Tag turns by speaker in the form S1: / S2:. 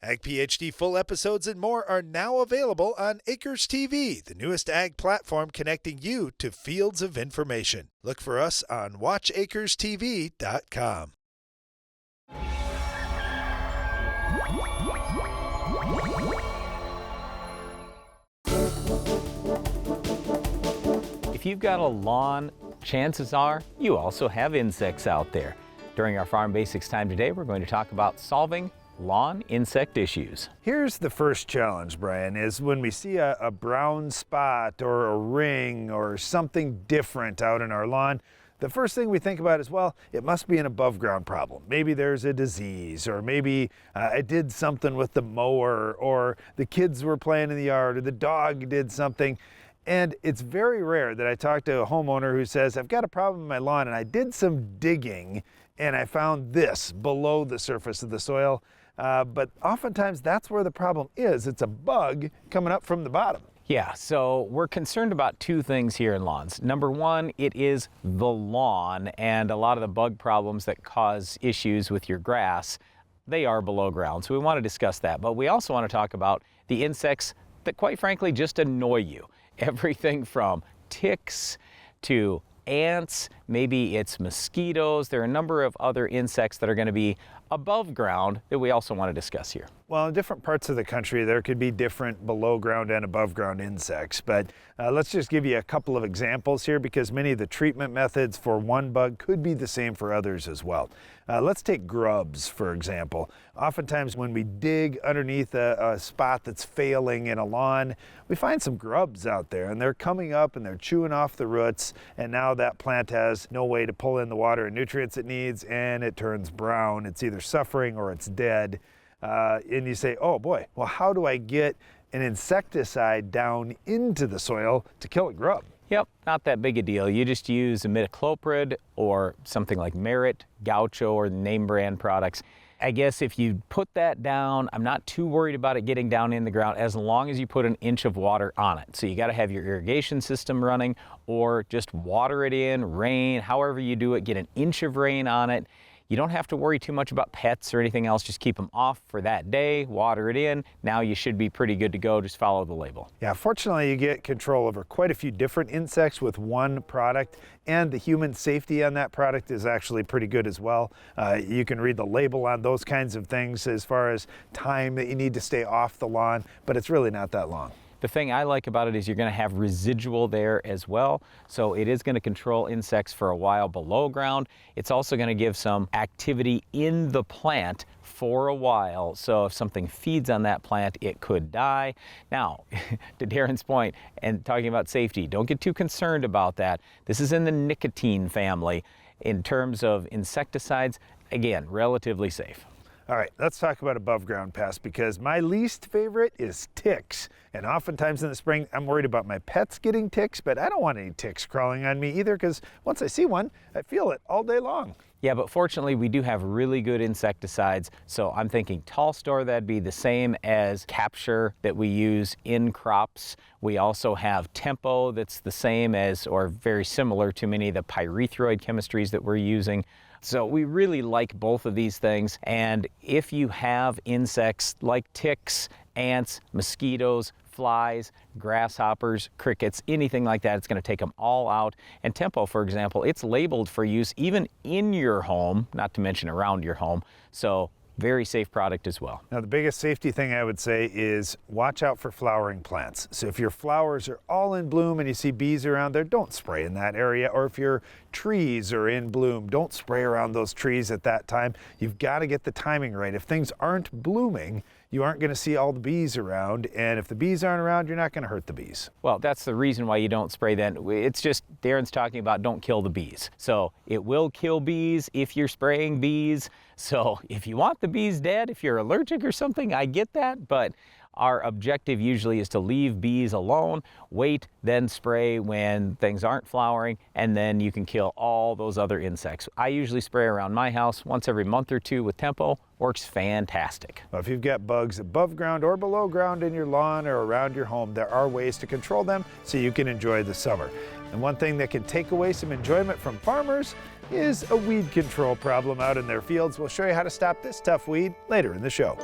S1: Ag PhD full episodes and more are now available on Acres TV, the newest ag platform connecting you to fields of information. Look for us on watchacrestv.com.
S2: If you've got a lawn, chances are you also have insects out there. During our Farm Basics time today, we're going to talk about solving lawn insect issues.
S1: Here's the first challenge, Brian, is when we see a brown spot or a ring or something different out in our lawn, the first thing we think about is, well, it must be an above ground problem. Maybe there's a disease, or maybe I did something with the mower, or the kids were playing in the yard, or the dog did something. And it's very rare that I talk to a homeowner who says, I've got a problem in my lawn and I did some digging and I found this below the surface of the soil. But oftentimes that's where the problem is. It's a bug coming up from the bottom.
S2: Yeah, so we're concerned about two things here in lawns. Number one, it is the lawn, and a lot of the bug problems that cause issues with your grass, they are below ground. So we want to discuss that. But we also want to talk about the insects that quite frankly just annoy you. Everything from ticks to ants, maybe it's mosquitoes. There are a number of other insects that are going to be above ground that we also want to discuss here.
S1: Well, in different parts of the country, there could be different below ground and above ground insects, but let's just give you a couple of examples here because many of the treatment methods for one bug could be the same for others as well. Let's take grubs, for example. Oftentimes when we dig underneath a spot that's failing in a lawn, we find some grubs out there and they're coming up and they're chewing off the roots, and now that plant has no way to pull in the water and nutrients it needs and it turns brown. It's either suffering or it's dead. And you say, oh boy, well, how do I get an insecticide down into the soil to kill a grub?
S2: Yep, not that big a deal. You just use imidacloprid or something like Merit, Gaucho, or name brand products. I guess if you put that down, I'm not too worried about it getting down in the ground as long as you put an inch of water on it. So you got to have your irrigation system running or just water it in, rain, however you do it, get an inch of rain on it. You don't have to worry too much about pets or anything else. Just keep them off for that day, water it in. Now you should be pretty good to go. Just follow the label.
S1: Yeah, fortunately you get control over quite a few different insects with one product, and the human safety on that product is actually pretty good as well. You can read the label on those kinds of things as far as time that you need to stay off the lawn, but it's really not that long.
S2: The thing I like about it is you're going to have residual there as well. So it is going to control insects for a while below ground. It's also going to give some activity in the plant for a while. So if something feeds on that plant, it could die. Now, to Darren's point, and talking about safety, don't get too concerned about that. This is in the nicotine family. In terms of insecticides, again, relatively safe.
S1: All right, let's talk about above ground pests because my least favorite is ticks. And oftentimes in the spring, I'm worried about my pets getting ticks, but I don't want any ticks crawling on me either because once I see one, I feel it all day long.
S2: Yeah, but fortunately we do have really good insecticides. So I'm thinking tall store, that'd be the same as Capture that we use in crops. We also have Tempo that's the same as or very similar to many of the pyrethroid chemistries that we're using. So we really like both of these things. And if you have insects like ticks, ants, mosquitoes, flies, grasshoppers, crickets, anything like that, it's going to take them all out. And Tempo, for example, it's labeled for use even in your home, not to mention around your home. So very safe product as well.
S1: Now the biggest safety thing I would say is watch out for flowering plants. So if your flowers are all in bloom and you see bees around there, don't spray in that area. Or if your trees are in bloom, don't spray around those trees at that time. You've got to get the timing right. If things aren't blooming, you aren't going to see all the bees around, and if the bees aren't around, you're not going to hurt the bees.
S2: Well, that's the reason why you don't spray then. It's just Darren's talking about don't kill the bees. So it will kill bees if you're spraying bees. So if you want the bees dead, if you're allergic or something, I get that, but our objective usually is to leave bees alone, wait, then spray when things aren't flowering, and then you can kill all those other insects. I usually spray around my house once every month or two with Tempo. Works fantastic.
S1: Well, if you've got bugs above ground or below ground in your lawn or around your home, there are ways to control them so you can enjoy the summer. And one thing that can take away some enjoyment from farmers is a weed control problem out in their fields. We'll show you how to stop this tough weed later in the show.